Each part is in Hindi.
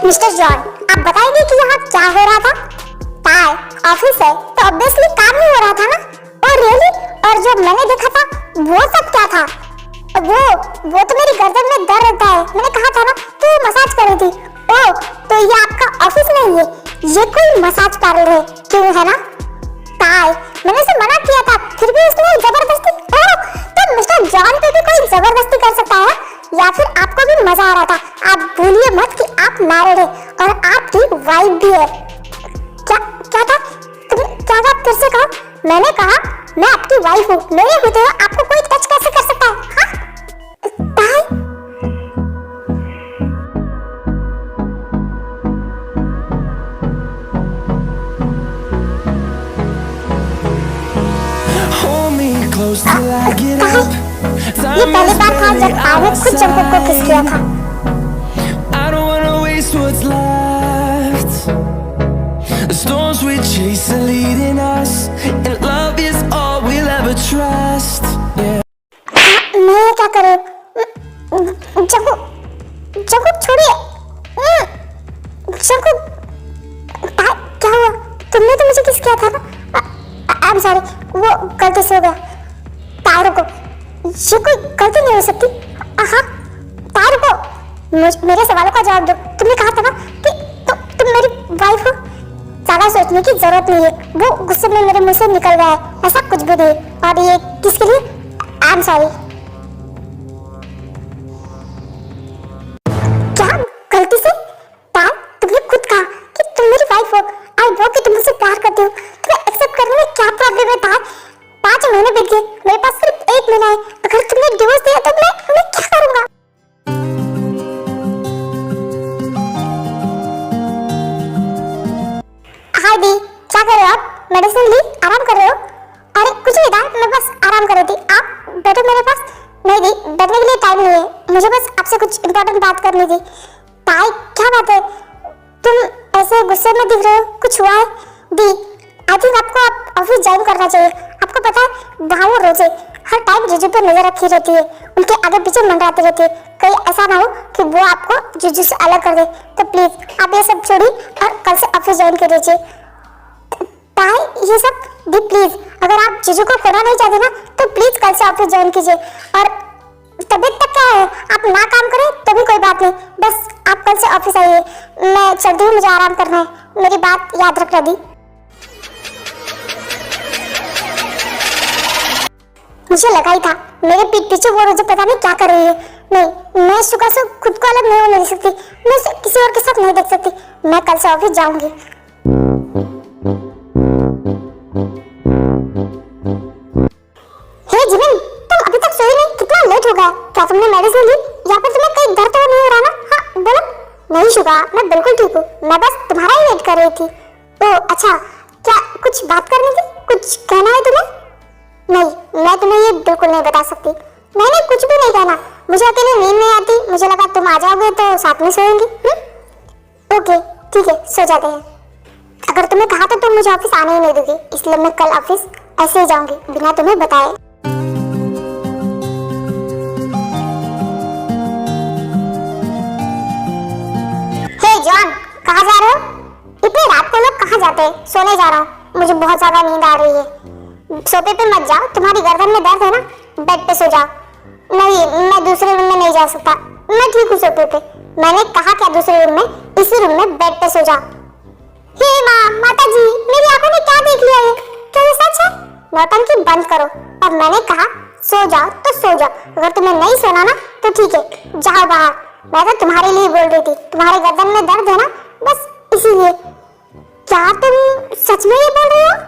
मिस्टर जॉन, आप बताएंगे कि यहाँ क्या हो रहा था? टाई ऑफिस है तो ऑब्वियसली काम नहीं हो रहा था ना? और रियली? और जो मैंने देखा था वो सब क्या था? वो तो मेरी गर्दन में दर्द होता है, मैंने कहा था ना कि मसाज कर रही थी। ओह, तो ये आपका ऑफिस नहीं है, ये कोई मसाज पार्लर है, क्यों है ना? टाई, मैंने उसे मना किया था, फिर भी उसने जबरदस्ती। तो मिस्टर जॉन पे भी कोई जबरदस्ती कर सकता है या फिर आपको भी मजा आ रहा था? आप भूलिए मत कि आप मैरिड है और आपकी वाइफ भी है। क्या था? तुमने क्या कहा? फिर से कहो। मैंने कहा मैं आपकी वाइफ हूँ, मेरे होते हुए आपको कोई टच कैसे कर सकता है? हाँ? ये पहली बार था जब आने खुद जंगल को किस किया था। The storms we chase are leading us, and love is all we'll ever trust. Yeah. मैं क्या करूँ? जंगल छोड़िए। जंगल, क्या हुआ? तुमने तो मुझे किस किया था ना? आई एम सॉरी, वो गलती से हो गया। तारों को, ये कोई गलती नहीं हो सकती। हाँ, तारों को मेरे सवालों का जवाब दो। तुमने कहा था ना कि तुम मेरी वाइफ हो। ज्यादा सोचने की जरूरत नहीं है, वो गुस्से में मेरे मुंह से निकल गया है, ऐसा कुछ भी नहीं। और ये किसके लिए? I am sorry. क्या गलती से? तार, तुमने खुद कहा कि तुम मेरी वाइफ हो। आई नो कि तुम मुझसे प्यार करते हो, तुम्हें एक्सेप्ट करने में क्या प्रॉब्लम है? तार, 5 महीने बीत गए, मेरे पास सिर्फ 1 महीना है। अगर तुमने डिवोर्स दिया तो मैं क्या करूंगा? हाय दी, क्या कर रहे हो आप? मेडिसिन ली, आराम कर रहे हो? अरे कुछ नहीं था, मैं बस आराम कर रही थी। आप बैठो मेरे पास। नहीं दी, बैठने के लिए टाइम नहीं है, मुझे बस आपसे कुछ इंपॉर्टेंट बात करनी थी। ताई, क्या बात है? तुम ऐसे गुस्से में दिख रहे हो, कुछ हुआ है? दी, आई थिंक आपको ऑफिस ज्वाइन करना चाहिए। आपको पता है वहाँ वो रोजे हर टाइम जीजू पे नजर रखी रहती है, उनके आगे पीछे मंडराती रहती है। कहीं ऐसा ना हो कि वो आपको जीजू से अलग कर दे। तो प्लीज आप ये सब छोड़िए और कल से ऑफिस ज्वाइन कर लीजिए। ये सब दी प्लीज, अगर आप जीजू को खोना नहीं चाहते ना तो प्लीज कल से ऑफिस ज्वाइन कीजिए। और तबीयत तक क्या है, आप ना काम करें तो भी कोई बात नहीं, बस आप कल से ऑफिस आइए। मैं चलती हूँ, मुझे आराम करना है, मेरी बात याद रखना दी। मुझे लगा ही था मेरे पीठ पीछे वो रोजे पता नहीं क्या कर रही है। नहीं, मैं सुबह से खुद को अलग नहीं होने दे सकती, मैं उसे किसी और के साथ नहीं देख सकती। मैं कल से ऑफिस जाऊंगी। हे जिमिन, तुम अभी तक सोई नहीं, कितना लेट हो गया? क्या तुमने मेडिसिन ली या फिर तुम्हें कहीं दर्द तो नहीं हो रहा ना? हाँ बोलो। नहीं शुगा, मैं बिल्कुल ठीक हूँ, मैं बस तुम्हारा ही वेट कर रही थी। ओह अच्छा, क्या कुछ बात करनी थी? कुछ कहना है तुम्हें? नहीं, मैं तुम्हें ये बिल्कुल नहीं बता सकती। मैंने कुछ भी नहीं कहना, मुझे अकेले नींद नहीं आती, मुझे लगा तुम आ जाओगे तो साथ में सोएंगी। ओके ठीक है, सो जाते हैं। अगर तुम्हें कहा तो तुम मुझे ऑफिस आने ही नहीं दोगी, इसलिए मैं कल ऑफिस ऐसे ही जाऊंगी बिना तुम्हें बताए। हे जॉन, कहाँ जा रहे हो? इतनी रात को लोग कहाँ जाते हैं? सोने जा रहा हूँ, मुझे बहुत ज्यादा नींद आ रही है। सोफे पे मत जाओ, तुम्हारी गर्दन में दर्द है ना, बेड पे सो जाओ। नहीं, मैं दूसरे रूम में नहीं जा सकता, मैं ठीक हूँ सोफे पे। मैंने कहा क्या दूसरे रूम में? इसी रूम में बेड पे सो जाओ। हे माँ, माता जी, मेरी आंखों ने क्या देख लिया है? क्या ये सच है? नौटंकी बंद करो, और मैंने कहा सो जाओ तो सो जाओ। अगर तुम्हें नहीं सोना ना तो ठीक है, जाओ बाहर। मैं तो तुम्हारे लिए बोल रही थी, तुम्हारे गर्दन में दर्द है ना, बस इसीलिए। क्या तुम सच में ये बोल रही हो?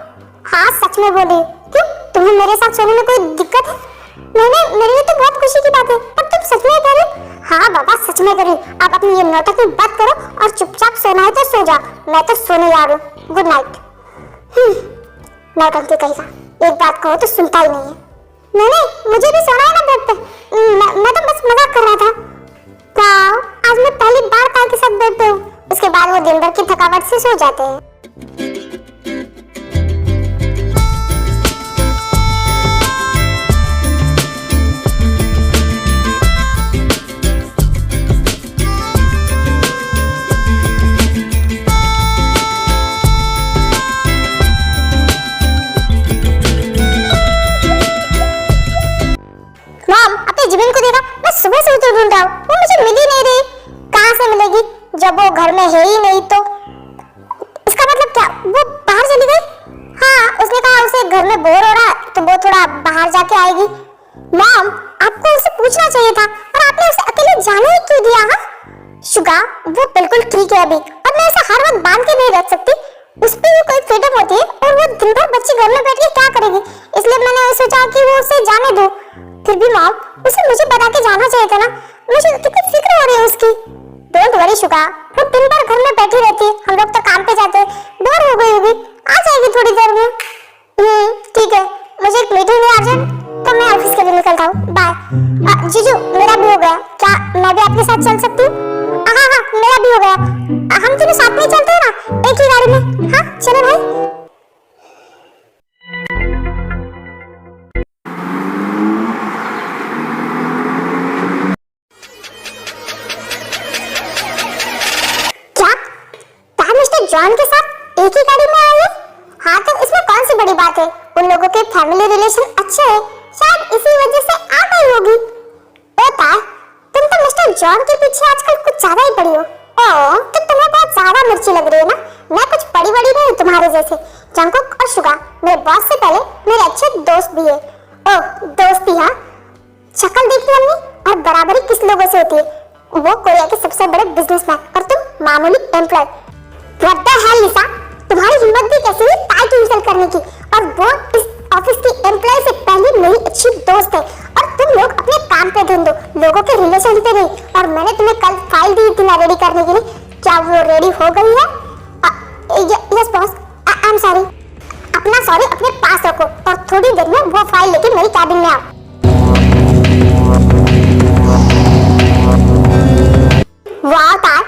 हाँ सच में बोल रही हूँ। क्यों, तुम्हें मेरे साथ सोने में कोई दिक्कत है? नहीं, मेरे लिए तो बहुत खुशी की बात है, पर तुम सच में कर रही हो? हाँ बाबा, सच में कर रही हूँ। आप अपनी ये नौटंकी बंद करो और चुपचाप सोना है तो सो जाओ, मैं तो सोने जा रही हूँ। Good night. नौटंकी कहेगा, एक बात कहो तो सुनता ही नहीं है। नहीं, मुझे भी सोना है ना बेड पे। मैं तो बस मजाक कर रहा था। वाह, आज मैं पहली बार ताई के साथ बेड पे हूँ। उसके बाद वो दिन भर की थकावट से सो जाते हैं। घर में बोर हो रहा तो वो थोड़ा बाहर जाके आएगी। मॉम, आपको उसे पूछना चाहिए था और आपने उसे अकेले जाने ही क्यों दिया? हाँ शुगा, वो बिल्कुल ठीक है अभी, और मैं उसे हर वक्त बांध के नहीं रख सकती। उस पर भी कोई फ्रीडम होती है और वो दिन भर बच्ची घर में बैठ के क्या करेगी, इसलिए मैंने सोचा कि वो उसे जाने दो। फिर भी मॉम, उसे मुझे बता के जाना चाहिए था ना, मुझे कितनी फिक्र हो रही है उसकी। डोंट वरी शुगा, वो दिन भर घर में बैठी रहती है, हम लोग तो काम पे जाते हैं, बोर हो गई होगी, आ जाएगी थोड़ी देर में। ठीक है, मुझे एक मीटिंग है अर्जेंट, तो मैं ऑफिस के लिए निकलता हूँ, बाय। जीजू, मेरा भी हो गया, क्या मैं भी आपके साथ चल सकती हूँ? हाँ हाँ, मेरा भी हो गया, हम तीनों साथ में चलते हैं ना, एक ही गाड़ी में। हाँ चलो भाई। जॉन के साथ एक ही गाड़ी में आए हैं? हाँ तो इसमें कौन सी बड़ी बात है, उन लोगों के फैमिली रिलेशन अच्छे हैं, शायद इसी वजह से आ गई होगी। ओ तार, तुम तो मिस्टर जॉन के पीछे आजकल कुछ ज्यादा ही पड़ी हो। ओह, तो तुम्हें बहुत ज्यादा मिर्ची लग रही है ना, मैं कुछ बड़ी बड़ी नहीं हूँ तुम्हारे जैसे। जंकुक और शुगा मेरे बॉस से पहले मेरे अच्छे दोस्त भी है। ओह दोस्ती, हाँ, शक्ल देखी हमने, और बराबरी किस लोगों से होती है, वो कोरिया के सबसे बड़े बिजनेसमैन और तुम मामूली एम्प्लॉय। What the hell, लिसा, तुम्हारी हिम्मत भी कैसे हुई टाइटल इंसल्ट करने की, और वो इस ऑफिस की एम्प्लॉय से पहले मेरी अच्छी दोस्त है। और तुम लोग अपने काम पे ध्यान दो, लोगों के रिलेशन पे नहीं। और मैंने तुम्हें कल फाइल दी थी ना रेडी करने के लिए, क्या वो रेडी हो गई है? Yes boss, I am sorry. अपना सॉरी अपने पास रखो और थोड़ी देर में वो फाइल लेके मेरी कैबिन में आओ। वाह तार,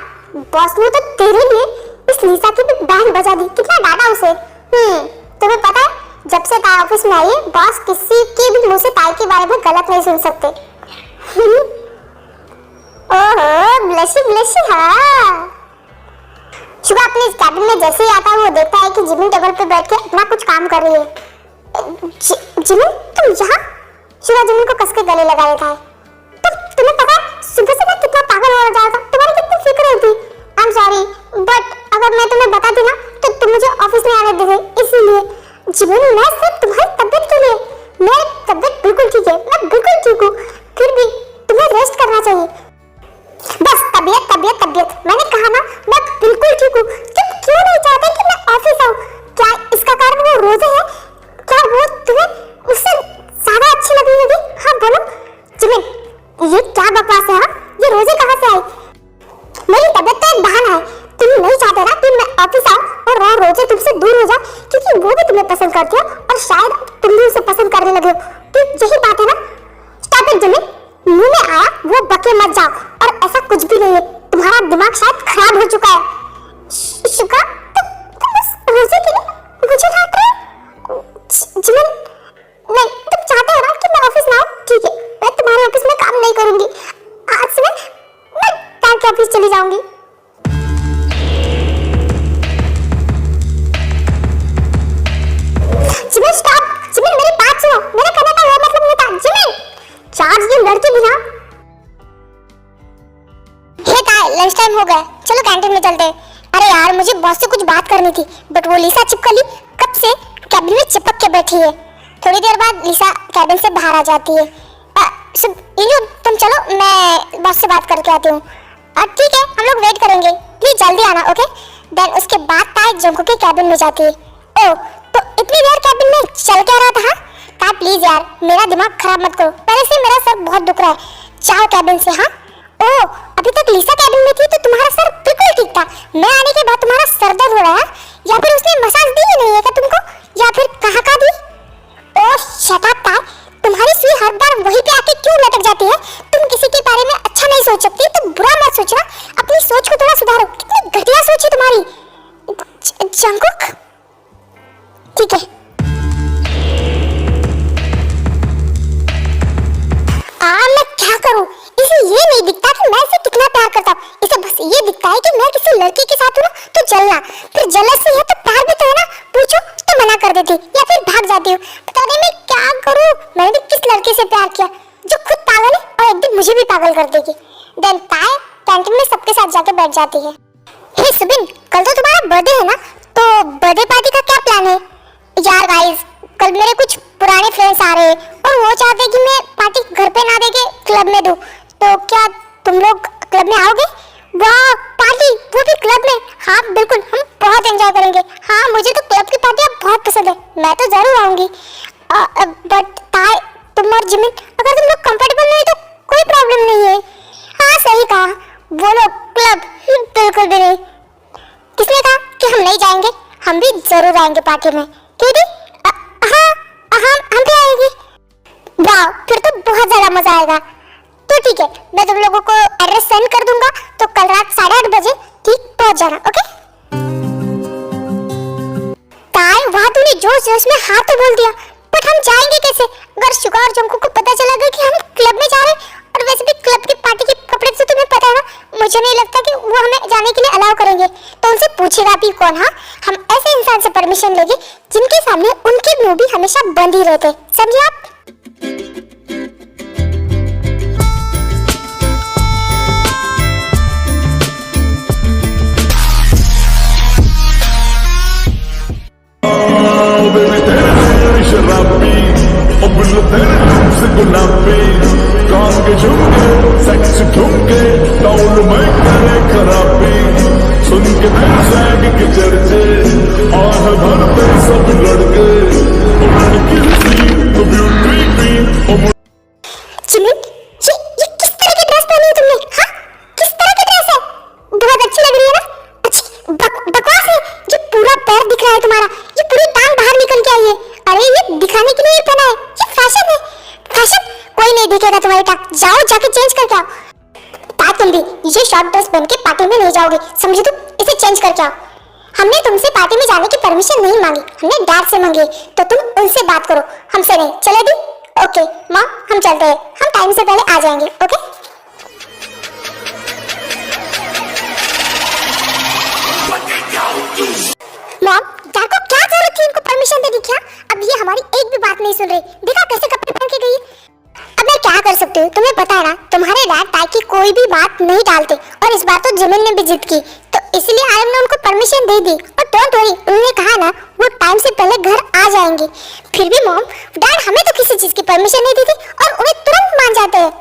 बॉस ने तो तेरे लिए इस लिसा की भी बैंड बजा दी, कितना डांटा उसे। तुम्हें पता है, जब से ताई ऑफिस में आई है, बॉस किसी के भी मुंह से ताई के बारे में गलत नहीं सुन सकते। ओहो, ब्लशी ब्लशी, हाँ। शुगा अपने इस कैबिन में जैसे ही आता है, वो देखता है कि जिमिन टेबल पे बैठ के अपना कुछ काम कर रही है। जिमिन, तुम यहाँ? शुगा जिमिन को कस के गले लगा लेता है। तुम्हें पता है, सुबह से मैं कितना पागल हो रहा था, तुम्हारी कितनी फिक्र होती। आई एम सॉरी, बट अगर मैं तुम्हें बताती ना तो तुम मुझे ऑफिस में आने दोगे, इसीलिए। जीवन, मैं सिर्फ तुम्हारी तबीयत के लिए, मेरी तबीयत बिल्कुल ठीक है, मैं बिल्कुल ठीक हूँ, फिर भी तुम्हें रेस्ट करना चाहिए। बस तबीयत तबीयत तबीयत, मैंने कहा ना, मैं बिल्कुल ठीक हूँ। तुम क्यों नहीं चाहते कि मैं ऑफिस आऊँ? क्या इसका कारण वो रोजे है? क्या वो तुम्हें उससे ज्यादा अच्छी लगी होगी? हाँ बोलो जिमिन, ये क्या बकवास है? हाँ, ये रोजे कहाँ से आई? मेरी तबीयत तो एक बहाना है, तुम नहीं चाहते ना कि मैं ऑफिस आऊं और वह रोजे तुमसे दूर हो जाए, क्योंकि वो भी तुम्हें पसंद करती है और शायद तुम भी उसे पसंद करने लगे हो। तो यही बात है ना? स्टॉप इट जिमिन, मुंह में आया वो बके मत जाओ, और ऐसा कुछ भी नहीं है, तुम्हारा दिमाग शायद खराब हो चुका है। शुक्र, तुम उस रोजे के लिए मुझे डांट रहे हो? जिमिन, नहीं, तुम चाहते हो ना कि मैं ऑफिस ना आऊं? ठीक है, मैं तुम्हारे ऑफिस में काम नहीं करूंगी, आज से मैं टाइम के ऑफिस चली जाऊंगी। जिमिन स्टॉप, जिमिन मेरी बात सुनो, मेरे कहने का वो मतलब नहीं था। जिमिन, चार्ज ये लड़की भी ना। हे ताई, लंच टाइम हो गया, चलो कैंटीन में चलते हैं। अरे यार, मुझे बॉस से कुछ बात करनी थी, बट वो लिसा चिपकली कब से कैबिन में चिपक के बैठी है। थोड़ी देर बाद लिसा कैबिन से बाहर आ जाती है। तुम चलो, मैं बॉस से बात करके आती हूँ। ठीक है, हम लोग वेट करेंगे, प्लीज जल्दी आना, ओके? देन उसके बाद ताई जंकू के कैबिन में जाती है। ओह, तो इतनी देर कैबिन में चल क्या रहा था? ताई प्लीज यार, मेरा दिमाग खराब मत करो, पहले से मेरा सर बहुत दुख रहा है, जाओ कैबिन से। हाँ, ओह, अभी तक लिसा कैबिन में थी तो तुम्हारा सर बिल्कुल ठीक था, मैं आने के बाद तुम्हारा सर दर्द हो रहा है, या फिर उसने मसाज दी ही नहीं है क्या तुमको, या फिर कहाँ का दी? ओह शट अप ताई, तुम्हारी सुई हर बार वहीं पे आके क्यों लटक जाती है? तुम किसी के बारे में अच्छा नहीं soच सकती तो बुरा मत सोचना, अपनी सोच को थोड़ा सुधारो, कितनी घटिया सोच है तुम्हारी। जंकुक, ठीक है। मैं क्या करूं? इसे ये नहीं दिखता कि मैं इसे कितना प्यार करता हूँ, इसे बस ये दिखता है कि मैं किसी लड़की के साथ हूँ ना तो जलना, फिर जलस है तो प्यार भी तो है ना, पूछो तो मना कर देती या फिर भाग जाती हूँ। पता नहीं मैं क्या करूँ, मैंने भी किस लड़के से प्यार किया जो खुद पागल है और एक दिन मुझे भी पागल कर देगी। देन ताई कैंटीन में सबके साथ जाके बैठ जाती है। हे सुबिन, कल तो तुम्हारा बर्थडे है ना, तो बर्थडे पार्टी का क्या प्लान है? यार गाइस, कल मेरे कुछ पुराने फ्रेंड्स आ रहे हैं और वो चाहते हैं कि मैं पार्टी घर पे ना देके क्लब में दूं। तो क्या तुम लोग क्लब में आओगे? वाह, पार्टी, वो भी क्लब में। हाँ बिल्कुल, हम बहुत एंजॉय करेंगे। हाँ, मुझे तो क्लब की पार्टियाँ बहुत पसंद है, मैं तो जरूर आऊंगी। बट ताई, तुम और जिमिन, अगर तुम लोग कंफर्टेबल नहीं तो कोई प्रॉब्लम नहीं है। हाँ सही कहा, बोलो क्लब, बिल्कुल भी नहीं। किसने कहा कि हम नहीं जाएंगे? हम भी जरूर आएंगे पार्टी में। क्योंकि हाँ, हम भी आएंगे। वाह, फिर तो बहुत ज्यादा मजा आएगा। तो ठीक है, मैं तुम लोगों को एड्रेस सेंड कर दूंगा, तो कल रात 8:30 बजे ठीक पहुंच जाना। ओके? ताई, वहाँ तूने जोश जोश में हाँ तो बोल दिया, बट हम जाएंगे कैसे? अगर शुगा और जंकू को पता चला गया कि हम क्लब में जा रहे हैं, और वैसे भी क्लब की पार्टी के कपड़े से तुम्हें पता है ना, मुझे नहीं लगता कि वो हमें जाने के लिए अलाउ करेंगे। तो उनसे पूछेगा भी कौन? हाँ, हम ऐसे इंसान से परमिशन लेंगे जिनके सामने उनके मुंह भी हमेशा बंद ही रहते, समझे आप? शराबी से गुलाबी कान के झुमके सेक्स ठुमके टाउन में करे खराबी सुन के दिल सैग के चर्चे आह भरते सब लड़के लड़की सी ब्यूटी क्वीन। जिमिन, ये किस तरह की ड्रेस पहनी है तुमने? हाँ, किस तरह की ड्रेस है? बहुत अच्छी लग रही है ना? अच्छी बकवास है, ये पूरा पैर दिख रहा है तुम्हारा, ये पूरी टांग बाहर निकल के आई है। अरे ये दिखाने के लिए पहना है, ये फैशन है। फैशन? कोई नहीं दिखेगा तुम्हारी टांग, जाओ जाके चेंज करके आओ। तुम भी ये शॉर्ट ड्रेस पहन के पार्टी में नहीं जाओगे, समझे तुम? इसे चेंज करके आओ। हमने तुमसे पार्टी में जाने की परमिशन नहीं मांगी, हमने डैड से मांगी, तो तुम उनसे बात करो, हमसे नहीं। चले दी? ओके माँ, हम चलते हैं, हम टाइम से पहले आ जाएंगे। ओके? मॉम, डैड को क्या जरूरत थी इनको परमिशन देने की? अब ये हमारी एक भी बात नहीं सुन रही, देखा कैसे कपड़े पहन के गई। अब मैं क्या कर सकती हूँ, तुम्हें पता है ना, तुम्हारे डैड ताई की कोई भी बात नहीं डालते, और इस बार तो जिमिन ने भी जिद की, तो इसलिए आयम ने उनको परमिशन दे दी। और डोंट वरी, उन्होंने कहा ना वो टाइम से पहले घर आ जाएंगे। फिर भी मॉम, डैड हमें तो किसी चीज की परमिशन नहीं दी थी और उन्हें तुरंत मान जाते हैं।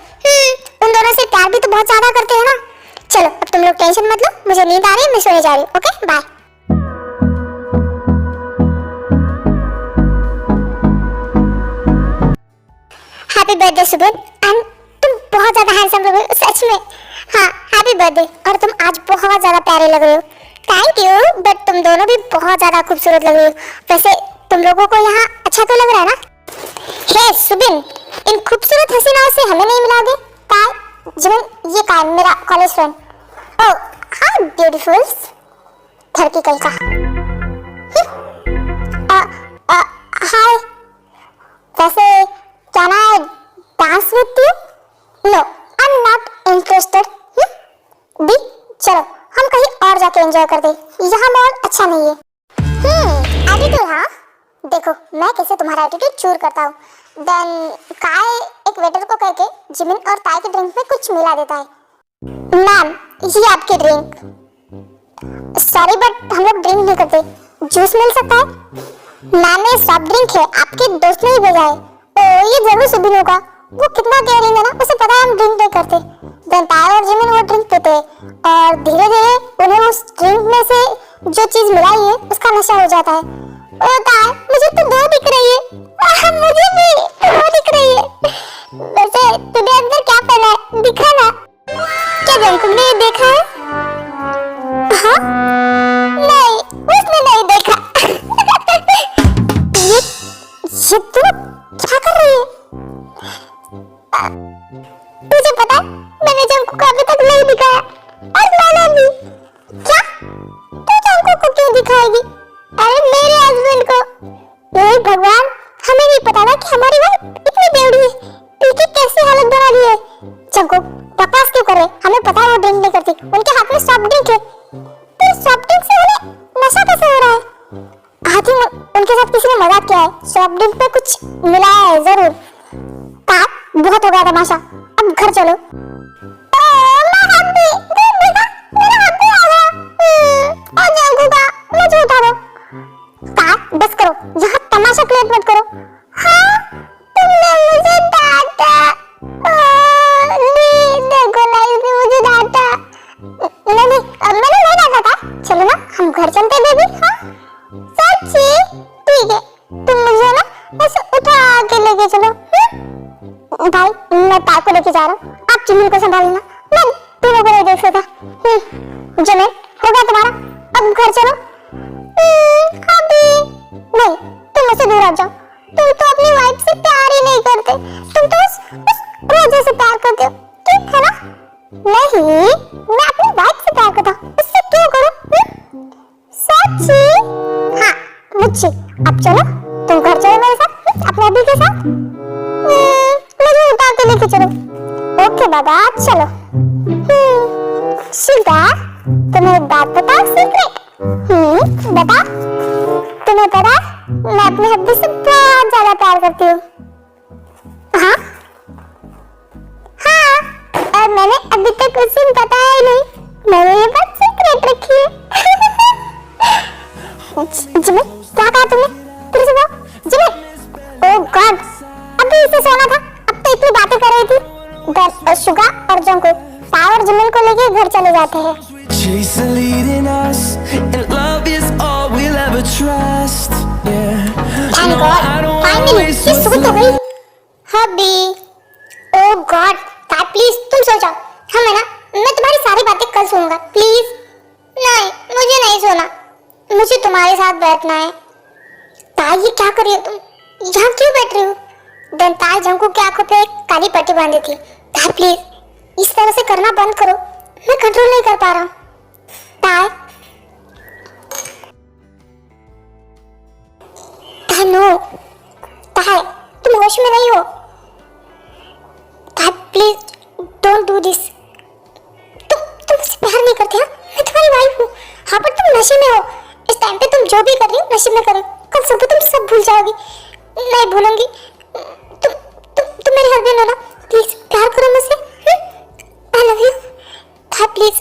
उन दोनों से प्यार भी तो बहुत ज्यादा करते हैं ना। चलो अब तुम लोग टेंशन मत लो, मुझे नींद आ रही है, मैं सोने जा रही हूँ। Okay bye. Happy birthday Subin, and तुम बहुत ज्यादा हैंडसम लग रहे हो सच में। हाँ, हैप्पी बर्थडे, और तुम आज बहुत ज्यादा प्यारे लग रहे हो। थैंक यू, बट तुम दोनों भी बहुत ज्यादा खूबसूरत लग रहे हो। वैसे तुम लोगों को यहाँ अच्छा तो लग रहा है ना? हे सुबिन, इन खूबसूरत हसीनाओं से हमें नहीं मिलाओगे? काय जिमिन, ये काय मेरा college friend. Oh how beautiful, घर की कहीं का। हाय, वैसे can I dance with you? No, I'm not interested. दी, चलो हम कहीं और जाके एंजॉय कर दे, यहाँ माहौल अच्छा नहीं है। एटीट्यूड? हाँ देखो, मैं कैसे तुम्हारा एटीट्यूड चूर करता हूँ। देन काय एक वेटर को कहके जिमिन और ताई के ड्रिंक में कुछ मिला देता है। मैम, ये आपकी ड्रिंक। सॉरी बट हम लोग ड्रिंक नहीं करते, जूस मिल सकता है? मैम ये सॉफ्ट ड्रिंक है, आपके दोस्त ने ही भेजा है। ये जरूर सुबिन होगा, वो कितना केयरिंग है ना, उसे पता है हम ड्रिंक नहीं करते। देन ताई और जिमिन वो ड्रिंक पीते हैं और धीरे धीरे उन्हें उस ड्रिंक में से जो चीज मिलाई है उसका नशा हो जाता है। ओ ताई, मुझे तो दो दिख रही है। मुझे भी दो दिख रही है। वैसे तूने अंदर क्या पहना है, दिखा ना? क्या जंकुक ने देखा है? हाँ नहीं, उसने नहीं देखा। ये तू क्या कर रही है? तुझे पता है मैंने जंकुक को अभी तक नहीं दिखाया, और मैंने भी। क्या तू जंकुक को क्यों दिखाएगी? अरे मेरे हस्बैंड को। हे भगवान, हमें नहीं पता ना कि हमारी वाइफ इतनी बेवड़ी है, इनकी कैसी हालत बना दी है। जंकुक बकवास क्यों कर रहे? हमें पता है वो ड्रिंक नहीं करती, उनके हाथ में सॉफ्ट ड्रिंक है। तो सॉफ्ट ड्रिंक से उन्हें नशा कैसे हो रहा है? हाथी उनके साथ किसी ने मजाक किया है, सॉफ्ट ड्रिंक में कुछ मिलाया है जरूर। तार, बहुत हो गया तमाशा, अब घर चलो। बस करो, यहाँ भाषा क्रिएट मत करो। हाँ, तुमने मुझे डांटा। नहीं, देखो ना, इसने मुझे डांटा। नहीं, मैंने नहीं डांटा था। चलो ना, हम घर चलते बेबी। हाँ, सच्ची? ठीक है, तुम मुझे ना ऐसे उठा के लेके चलो। भाई, मैं तार को लेके जा रहा हूँ, आप जिमिन को संभालना, मैं दोनों को नहीं देख सकता। जिमिन, हो गया तुम्हारा, अब घर चलो। अभी नहीं, तुम मुझसे दूर हट जाओ। तुम तो अपनी वाइफ से प्यार ही नहीं करते, तुम तो उस रोजा से प्यार करते हो, ठीक है ना? नहीं, मैं अपनी वाइफ से प्यार करता हूँ, उससे क्यों करूँ? सच्ची? हाँ, मुझसे। अब चलो, तुम घर चलो मेरे साथ, अपने अभी के साथ। मुझे उठा के लेके चलो। ओके बाबा, चलो। शिल्पा, तुम्हें एक बात बताओ, सीक्रेट। बता। तुम्हें पता है, मैं अपने हस्बैंड से बहुत ज्यादा प्यार करती हूँ। हाँ हाँ, और मैंने अभी तक उसे बताया ही नहीं, मैंने ये बात सीक्रेट रखी है। जिमिन, क्या कहा तुमने? फिर से बताओ। जिमिन, ओह गॉड, अभी इसे सोना था, अब तो इतनी बातें कर रही थी। शुगा और जंको और जिमिन को लेके घर चले जाते हैं। Chasing leading us, and love is all we'll ever trust. Yeah. Thank God, finally, ये सूट हो गई। हबी, ओह गॉड, ताई प्लीज तुम सो जाओ। हाँ मैं तुम्हारी सारी बातें कल सुनूंगा, प्लीज। नहीं, मुझे नहीं सोना, मुझे तुम्हारे साथ बैठना है। ताई, ये क्या कर रही हो तुम? यहाँ क्यों बैठ रही हो? देन ताई जंकू की आंखों पे एक काली पट्टी बांधी थी। ताई प्लीज, इस तरह से करना बंद करो, मैं कंट्रोल नहीं कर पा रहा हूँ। ताई, नो, ताई, तुम होश में नहीं हो। ताई प्लीज डोंट डू दिस। तुम मुझसे प्यार नहीं करते? हाँ, मैं तुम्हारी वाइफ हूँ। हाँ, पर तुम नशे में हो। इस टाइम पे तुम जो भी कर रही हो नशे में करो, कल सुबह तुम सब भूल जाओगी। नहीं भूलूंगी। तुम मेरे हस्बैंड हो ना, प्लीज प्यार करो मुझसे। I love you. हाँ प्लीज,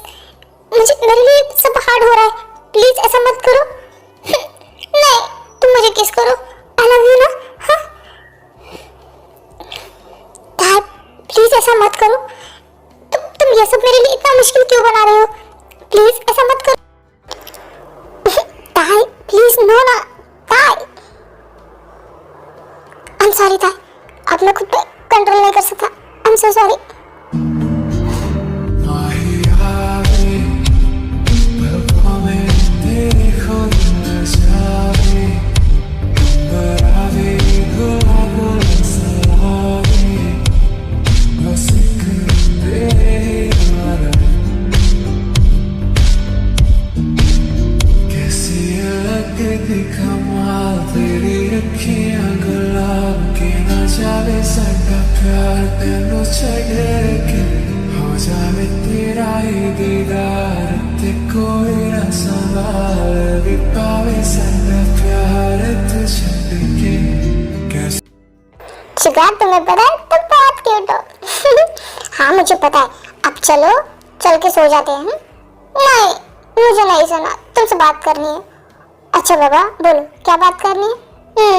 मेरे लिए सब हार्ड हो रहा है, प्लीज ऐसा मत करो। नहीं, तुम मुझे किस करो। आई लव यू ना। हाँ प्लीज ऐसा मत करो। तुम ये सब मेरे लिए इतना मुश्किल क्यों बना रहे हो? प्लीज ऐसा मत करो। ताई प्लीज, नो ना। ताई, आई एम सॉरी ताई, अब मैं खुद पे कंट्रोल नहीं कर सकता। I am so sorry. शिकार, तुम्हें पता है तुम बहुत क्यूट हो। हाँ मुझे पता है। अब चलो, चल के सो जाते हैं। नहीं, मुझे नहीं सोना, तुमसे बात करनी है। अच्छा बाबा, बोलो क्या बात करनी है?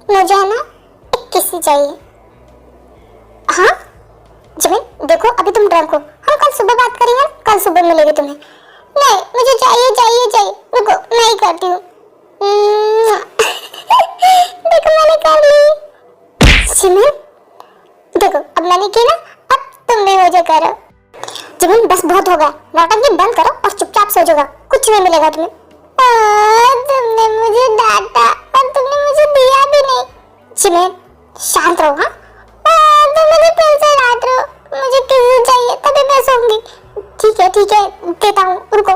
मुझे है ना एक किसी चाहिए। हाँ जिमिन, देखो अभी तुम ड्रंक हो, हम कल सुबह बात करेंगे, कल सुबह मिलेगी तुम्हें। नहीं, मुझे चाहिए चाहिए चाहिए। रुको, मैं ही करती हूँ। देखो मैंने कर ली। जिमिन, देखो अब मैंने की ना, अब तुम भी मुझे करो। जिमिन बस बहुत हो गया, नौटंकी बंद करो और चुपचाप सो जाओ, कुछ नहीं मिलेगा तुम्हें। तुमने मुझे डांटा और तुमने मुझे दिया भी नहीं। जिमिन शांत रहो। हाँ, तुम मुझे फिर से डांट रहे हो। मुझे किसी चाहिए तभी मैं सोऊंगी। ठीक है देता हूँ, रुको।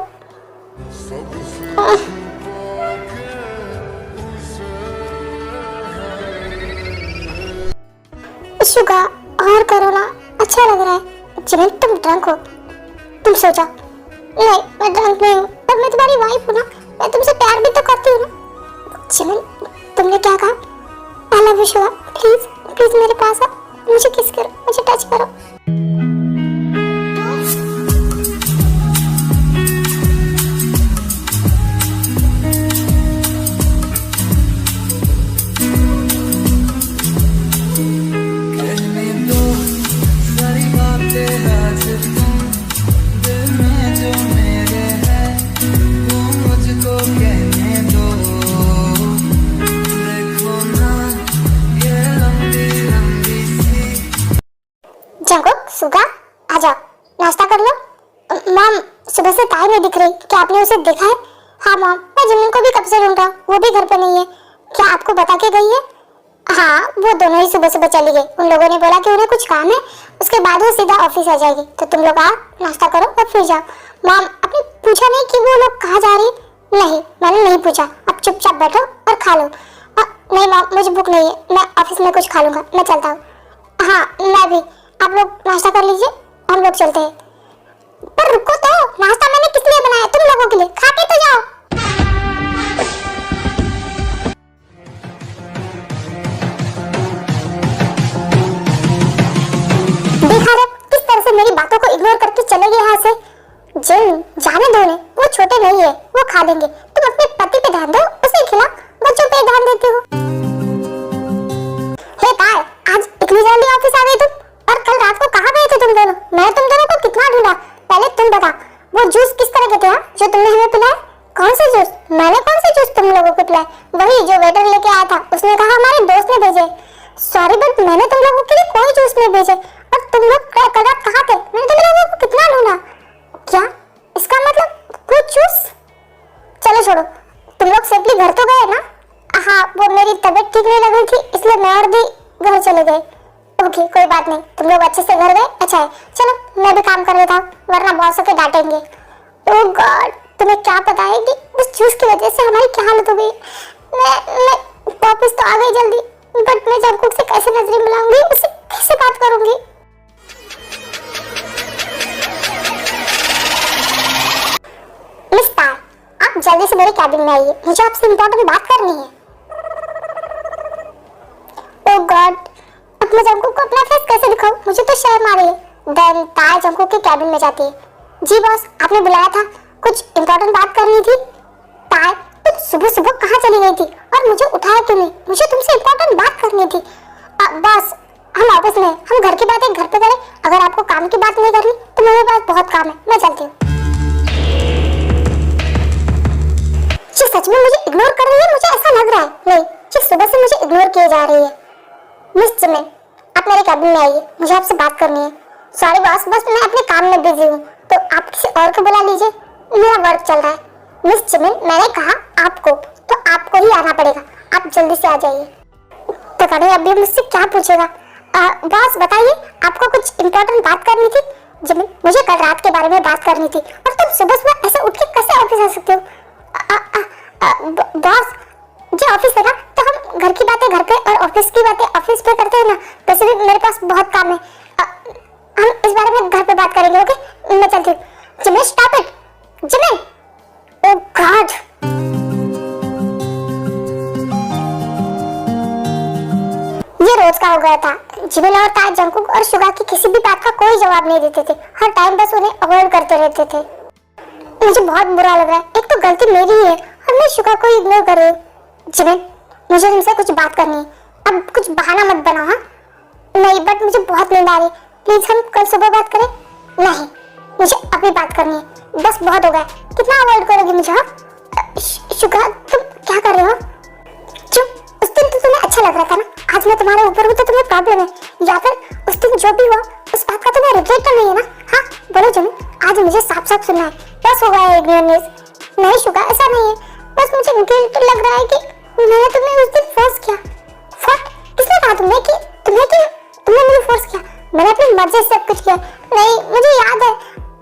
शुगा, और करो ना, अच्छा लग रहा है। जिमिन तुम ड्रंक हो, तुम सो जाओ। नहीं, मैं ड्रंक नहीं हूँ, पर मैं तुम्हारी वाइफ हूँ ना, मैं तुमसे प्यार भी तो करती हूँ ना। जिमिन, तुमने क्या कहा? I love you Suga, please please मेरे पास आ, मुझे किस करो, मुझे टच करो। सुबह से ताई नहीं दिख रही, क्या आपने उसे देखा है? हाँ मॉम, मैं जिमिन को भी कब से ढूंढ रहा हूँ, वो भी घर पे नहीं है। क्या आपको बता के गई है? हाँ, वो दोनों ही सुबह सुबह चली गई। उन लोगों ने बोला कि उन्हें कुछ काम है, उसके बाद वो सीधा ऑफिस आ जाएगी। तो तुम लोग आओ, नाश्ता करो और फिर जाओ। मॉम, आपने पूछा नहीं कि वो लोग कहाँ जा रही? नहीं, मैंने नहीं पूछा। अब चुपचाप बैठो और खा लो। नहीं मॉम, मुझे भूख नहीं है, मैं ऑफिस में कुछ खा लूंगा, मैं चलता हूँ। हाँ, मैं भी। आप लोग नाश्ता कर लीजिए, हम लोग चलते हैं। पर रुको तो, नाश्ता मैंने किस लिए बनाया? तुम लोगों के लिए। खा के तो जाओ। देखा रे, किस तरह से मेरी बातों को इग्नोर करके चले गए यहाँ से। जिन, जाने दो उन्हें, वो छोटे नहीं है, वो खा लेंगे। तुम अपने पति पे ध्यान दो, उसे खिला। बच्चों पे ध्यान देती हो। हे तार, आज इतनी जल्दी ऑफिस आ गई तुम? और कल रात को कहाँ गए थे तुम दोनों? मैं तुम दोनों को कितना ढूंढा। पहले तुम बता, वो जूस किस तरह के थे जो तुमने हमें पिलाया? कौन से जूस? मैंने कौन से जूस तुम लोगों को पिलाए? वही जो वेटर लेके आया था, उसने कहा हमारे दोस्त ने भेजे। सॉरी बट मैंने तुम लोगों के लिए कोई जूस नहीं भेजे। और तुम लोग कल रात कहाँ थे? मैंने तुम लोगों को कितना ढूंढा। क्या इसका मतलब कुछ जूस? चलो छोड़ो, तुम लोग सेफली घर तो गए ना? हाँ, वो मेरी तबीयत ठीक नहीं लग रही थी, इसलिए मैं और दी घर चले गए। ओके, कोई बात नहीं, तुम लोग अच्छे से घर गए, अच्छा है। चलो मैं भी काम कर लेता हूँ, वरना बॉस के डांटेंगे। ओह गॉड, तुम्हें क्या पता है कि उस जूस की वजह से हमारी क्या हालत हो गई। मैं वापस तो आ गई जल्दी, बट मैं जंकुक से कैसे नजरें मिलाऊंगी, उससे कैसे बात करूंगी? मिस तार, आप जल्दी से मेरे कैबिन में आइए, मुझे आपसे इम्पोर्टेंट बात करनी है। ओह गॉड, अब मैं जंकुक को अपना फेस कैसे दिखाऊं? मुझे तो शर्म आ रही है। देन तार जंकुक के कैबिन में जाती है। जी बॉस, आपने बुलाया था, कुछ इम्पोर्टेंट बात करनी थी। तार, तुम सुबह सुबह कहाँ चली गई थी और मुझे उठाया क्यों नहीं? मुझे तुमसे इम्पोर्टेंट बात करनी थी। बॉस, हम ऑफिस में, हम घर की बातें घर पे करें। अगर आपको काम की बात नहीं करनी तो मेरे पास बहुत काम है, मैं चलती हूँ। जी सच में मुझे इग्नोर कर रही है, मुझे ऐसा लग रहा है। नहीं, जी सुबह से मुझे इग्नोर किए जा रही है। मिस जिमिन, आप मेरे कैबिन में आइए, मुझे आपसे बात करनी है। सॉरी बॉस, बस मैं अपने काम में बिजी हूँ, तो आप किसी और को बुला लीजिए, मेरा वर्क चल रहा है। मिस जिमिन, मैंने कहा आपको, तो आपको ही आना पड़ेगा, आप जल्दी से आ जाइए। पता नहीं अभी मुझसे क्या पूछेगा। बॉस बताइए, आपको कुछ इम्पोर्टेंट बात करनी थी। जिमिन, मुझे कल रात के बारे में बात करनी थी। और तुम सुबह सुबह ऐसे उठ के कैसे ऑफिस आ सकते हो? बॉस, जो ऑफिस है ना, तो हम घर की बातें घर पे और ऑफिस की बातें ऑफिस पे करते हैं ना। वैसे भी मेरे पास बहुत काम है, हम इस बारे में घर पे बात करेंगे। ओके, मैं चलती हूँ। Jimin, stop it. Jimin, oh God. ये रोज का हो गया था। जिमिन और ताज जंकुक और शुगा की किसी भी बात का कोई जवाब नहीं देते थे, हर टाइम बस उन्हें अवॉइड करते रहते थे। मुझे बहुत बुरा लग रहा है, एक तो गलती मेरी ही है और मैं शुगा को इग्नोर कर रही हूँ। जिमिन, मुझे तुमसे कुछ बात करनी है, अब कुछ बहाना मत बनाओ। हाँ नहीं, बट मुझे बहुत नींद आ रही है, प्लीज हम कल सुबह बात करें। नहीं, मुझे अभी बात करनी है, बस बहुत हो गया। कितना अवॉइड करोगी मुझे? हाँ शुगा, तुम क्या कर रहे हो? चुप, उस दिन तो तुम्हें अच्छा लग रहा था ना, आज मैं तुम्हारे ऊपर हूँ तो तुम्हें प्रॉब्लम है, या फिर उस दिन जो भी हुआ उस बात का तुम्हें रिग्रेट तो नहीं है ना? हाँ बोलो जिमिन, आज मुझे साफ साफ सुनना है, बस हो गया इग्नोरेंस। नहीं शुगा, ऐसा नहीं है, बस मुझे गिल्ट लग रहा है कि मैंने तुम्हें उस दिन फोर्स किया। फट, किसने कहा तुम्हें कि तुमने मुझे फोर्स किया? मैंने अपनी मर्जी से सब कुछ किया। नहीं, मुझे याद है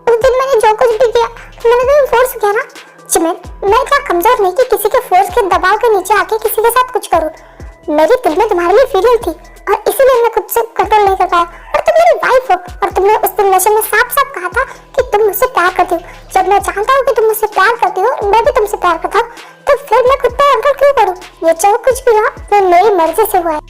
उस दिन मैंने जो कुछ भी किया मैंने तुम्हें फोर्स किया ना। जिमिन, मैं इतना कमजोर नहीं कि किसी के फोर्स के दबाव के नीचे आके किसी के साथ कुछ करूं। मेरी दिल में तुम्हारे लिए फीलिंग थी और इसीलिए मैं खुद से कंट्रोल नहीं कर पाया। और तुम मेरी वाइफ हो और तुमने उस दिन नशे में साफ साफ कहा था कि तुम मुझसे प्यार करती हो। जब मैं जानता हूँ कि तुम मुझसे प्यार करती हो, मैं भी तुमसे प्यार करता हूँ, तो फिर मैं खुद पर कंट्रोल क्यों करूँ? ये जो कुछ भी हुआ वो मेरी मर्जी से हुआ है।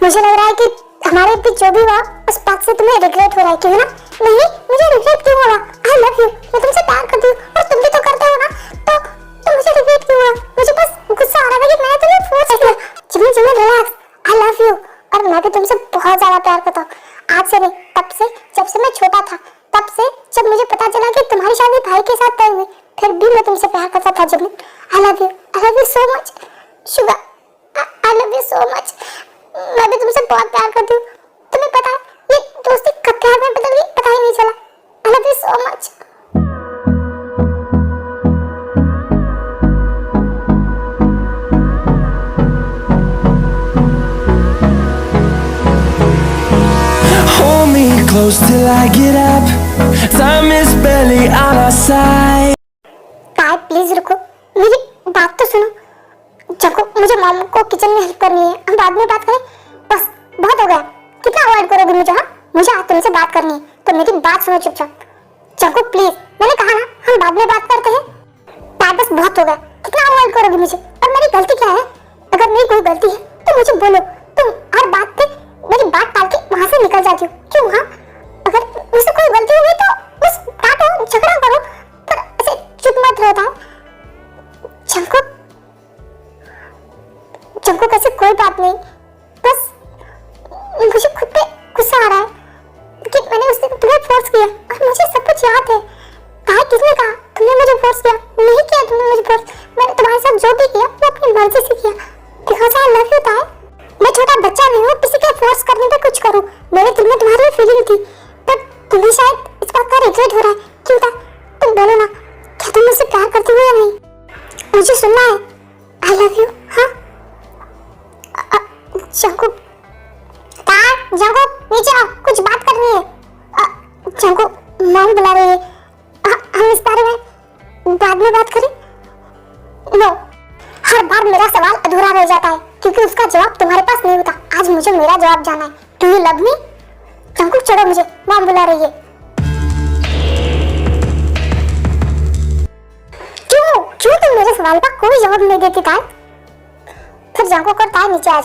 मुझे लग रहा है कि हमारे बीच जो भी हुआ उस बात से तुम्हें रिग्रेट हो रहा है, क्यों ना? नहीं, मुझे रिग्रेट क्यों हो रहा? आई लव यू, मैं तुमसे प्यार करती हूँ और तुम भी तो करते हो ना, तो मुझे रिग्रेट क्यों हुआ? मुझे बस गुस्सा आ रहा था कि मैंने तुम्हें फोर्स किया। Jimin Jimin relax, I love you और मैं भी तुमसे बहुत ज्यादा प्यार करता हूँ। आज से नहीं, तब से जब से मैं छोटा था, तब से जब मुझे पता चला कि तुम्हारी शादी भाई के साथ तय हुई, फिर भी मैं तुमसे प्यार करता था। Jimin, I love you so much. Suga, I love you so much. मैं भी तुमसे बहुत प्यार करती हूँ। तुम्हें पता है ये दोस्ती कब प्यार में बदल गई, पता ही नहीं चला। I love you so much. close till I get up. Time is barely on our side. ताई प्लीज रुको, मेरी बात तो सुनो। चको, मुझे मॉम को किचन में हेल्प करनी है, हम बाद में बात करें। बस बहुत हो गया, कितना अवॉइड करोगे मुझे? हाँ, मुझे आज तुमसे बात करनी है, तो मेरी बात सुनो चुपचाप। चको प्लीज, मैंने कहा ना हम बाद में बात करते हैं। ताई बस बहुत हो गया, कितना अवॉइड करोगे मुझे? और मेरी गलती क्या है? अगर मेरी कोई गलती है तो मुझे बोलो। तुम हर बात पे मेरी बात टाल के वहां से निकल जाती हो, क्यों? हाँ, अगर मुझसे कोई गलती हुई तो बस काटो, झगड़ा करो, पर ऐसे चुप मत रहो। ताई चंको, चंको कैसे कोई बात नहीं, बस मुझे खुद पे गुस्सा आ रहा है कि मैंने उस दिन तुम्हें फोर्स किया और मुझे सब कुछ याद है। ताई किसने कहा तुमने मुझे फोर्स किया? नहीं किया तुमने मुझे फोर्स, मैंने तुम्हारे साथ जो भी किया वो अपनी मर्जी से किया, बिकॉज़ आई लव यू। ताई मैं छोटा बच्चा नहीं हूँ किसी के फोर्स करने पे कुछ करूँ। मेरे दिल में तुम्हारी फीलिंग थी, पर तुम्हें शायद इस बात का रिग्रेट हो रहा है। क्यों ताई, तुम बोलो ना, क्या तुम मुझसे प्यार करती हो या नहीं? मुझे सुनना है, आई लव यू। हाँ जंको, ताई जंको नीचे आओ, कुछ बात करनी है। जंको मॉम बुला रही है, हम इस बारे में बाद में बात करें। नो, हर बार मेरा सवाल अधूरा रह जाता है क्योंकि उसका जवाब तुम्हारे पास नहीं होता। आज मुझे मेरा जवाब जानना है। Do you love me? Junko छोड़ो मुझे, मॉम बुला रही है। क्यों क्यों तुम मेरे सवाल का कोई जवाब नहीं देती ताई? फिर जंको को ताई नीचे आ।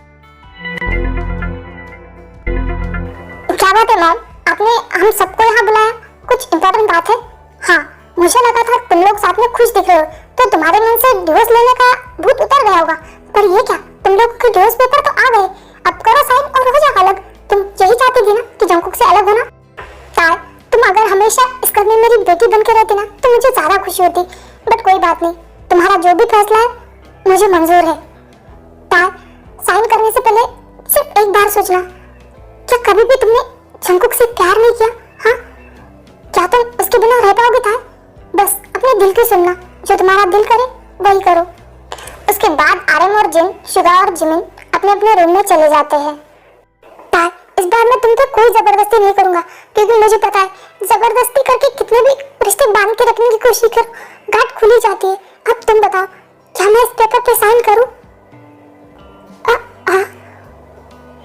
क्या बात है मॉम, आपने हम सबको यहाँ बुलाया? कुछ इंपॉर्टेंट बात है? हाँ, मुझे लगा था तुम लोग साथ में खुश दिख रहे हो तो तुम्हारे मन से डिवोर्स लेने का भूत उतर गया होगा, पर ये क्या, तुम लोगों के डिवोर्स पेपर तो आ गए। अब करो साइन और हो जाओ अलग। तुम यही चाहती थी ना कि जंकुक से अलग होना? ताई तुम अगर हमेशा इस घर में मेरी बेटी बन के रहती ना तो मुझे ज्यादा खुशी होती, बट कोई बात नहीं, तुम्हारा जो भी फैसला है मुझे मंजूर है। ताई साइन करने से पहले सिर्फ एक बार सोचना, क्या कभी भी तुमने जंकुक से प्यार नहीं किया? हाँ, क्या तुम उसके बिना रह पाओगे? ताई बस अपने दिल की सुनना, जो तुम्हारा दिल करे वही करो। उसके बाद आरएम और जिन, शुगा और जिमिन अपने अपने रूम में चले जाते हैं। ताई इस बार मैं तुम पे कोई जबरदस्ती नहीं करूंगा क्योंकि मुझे पता है जबरदस्ती करके कितने भी रिश्ते बांध के रखने की कोशिश करो, गांठ खुली जाती है। अब तुम बताओ, क्या मैं इस पेपर पे साइन करूं?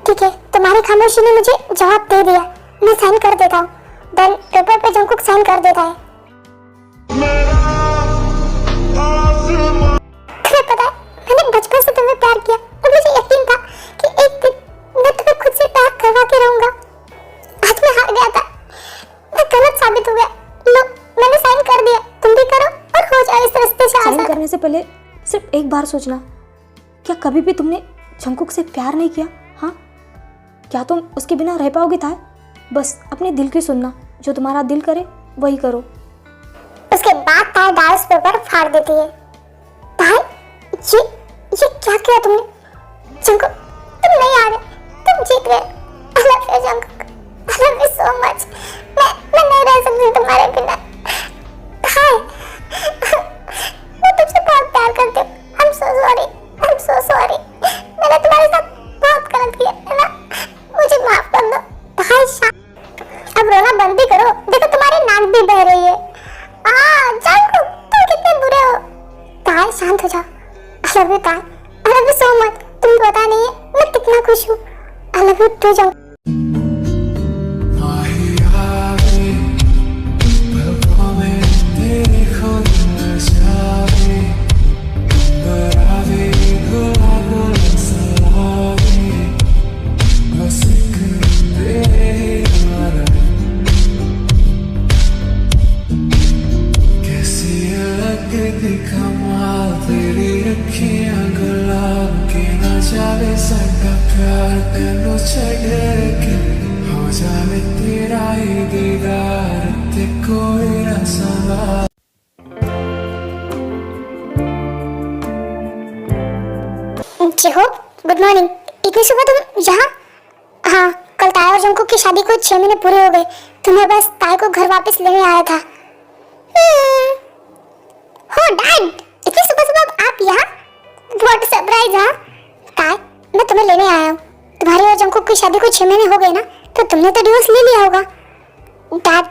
ठीक है, तुम्हारी खामोशी ने मुझे जवाब दे दिया, मैं साइन कर देता हूँ। देन पेपर पे जंकुक साइन कर देता है। तुम्हें पता है मैंने बचपन से तुम्हें प्यार किया और मुझे यकीन था कि एक दिन मैं तुम्हें खुद से प्यार करवा के रहूंगा। आज मैं हार गया था, मैं गलत साबित हो गया। लो, मैंने साइन कर दिया, तुम भी करो और हो जाए इस रास्ते से आजाद। साइन करने से पहले सिर्फ एक बार सोचना, क्या कभी भी तुमने जंकुक से प्यार नहीं किया? हाँ, क्या तुम उसके बिना रह पाओगे? ताई बस अपने दिल की सुनना, जो तुम्हारा दिल करे वही करो। उसके बाद ताई डाइस पेपर फाड़ देती है। ताई ये क्या किया तुमने? जंकुक तुम नहीं आ गए, तुम जीत गए। I love you Jungkook, I love you so much। मैं नहीं रह सकती तुम्हारे बिना। ताई मैं तुमसे बहुत प्यार करती हूँ। I'm so sorry, I'm so sorry। मैंने तुम्हारे साथ बहुत गलत किया है ना, मुझे माफ कर दो। ताई अब रोना बंद भी करो, देखो तुम्हारी नाक भी बह रही है। जंकुक तुम कितने बुरे हो। ताई शांत हो जाओ। I love you ताई, I love you so much। तुम पता नहीं है मैं कितना खुश हूँ। I love you too Jungkook. जी हो, गुड मॉर्निंग। इतनी सुबह तुम यहाँ? हाँ, कल ताई और जंकुक की शादी को 6 महीने पूरे हो गए, तो मैं बस ताई को घर वापस लेने आया था। हो डैड, इतनी सुबह सुबह आप यहाँ? What surprise. हाँ ताई, मैं तुम्हें लेने आया हूँ। तुम्हारी और जंकुक की शादी को 6 महीने हो गए ना, तो तुमने तो डिवोर्स ले लिया होगा। डैड,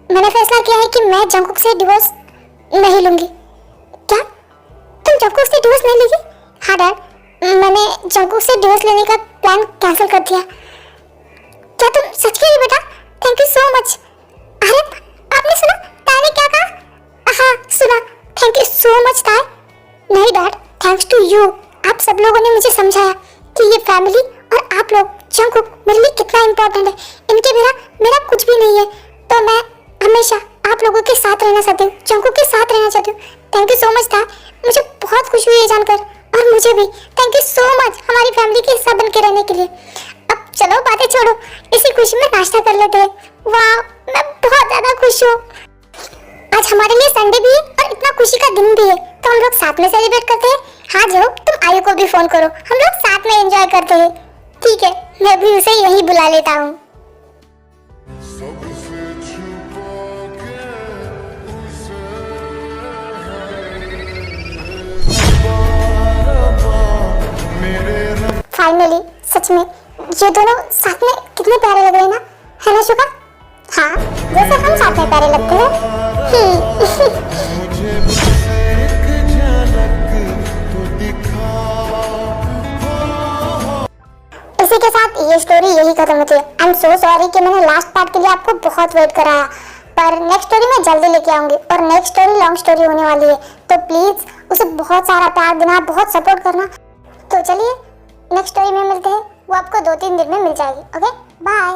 मैंने फैसला किया है कि मैं जंकुक से डिवोर्स नहीं लूंगी। क्या तुम जंकुक से डिवोर्स नहीं लोगी? हाँ डैड, मैंने जंकुक से डिवोर्स लेने का प्लान कैंसिल कर दिया। क्या तुम सच कह रही बेटा? Thank you so much. अरे आपने सुना ताई ने क्या कहा? हाँ सुना। थैंक यू सो मच ताई। नहीं डैड, थैंक्स टू यू। आप सब लोगों ने मुझे समझाया कि ये फैमिली और आप लोग जंकुक मेरे लिए कितना इम्पोर्टेंट है। इनके बिना मेरा कुछ भी नहीं है। तो मैं हमेशा आप लोगों के साथ रहना चाहती हूँ, जंकुक के साथ रहना चाहती हूँ। थैंक यू सो मच ताई, मुझे बहुत खुशी हुई है जानकर। और मुझे भी थैंक यू सो मच हमारी फैमिली के हिस्सा बन के रहने के लिए। अब चलो बातें छोड़ो, इसी खुशी में नाश्ता कर लेते हैं। वाह, मैं बहुत ज्यादा खुश हूँ। आज हमारे लिए संडे भी है और इतना खुशी का दिन भी है, तो हम लोग साथ में सेलिब्रेट करते हैं। हाँ जो, तुम आयु को भी फोन करो, हम लोग साथ में एंजॉय करते हैं। ठीक है, मैं भी उसे यही बुला लेता हूँ। फाइनली सच में ये दोनों साथ में कितने प्यारे लग रहे हैं ना, है ना शुभा? हाँ, जैसे हम साथ में प्यारे लगते हैं। इसी के साथ ये स्टोरी यही खत्म होती है। आई एम सो सॉरी कि मैंने लास्ट पार्ट के लिए आपको बहुत वेट कराया, पर नेक्स्ट स्टोरी मैं जल्दी लेके आऊंगी और नेक्स्ट स्टोरी लॉन्ग स्टोरी होने वाली है। तो प्लीज उसे बहुत सारा प्यार देना, बहुत सपोर्ट करना। तो चलिए नेक्स्ट स्टोरी में मिलते हैं, वो आपको 2-3 दिन में मिल जाएगी। Okay bye.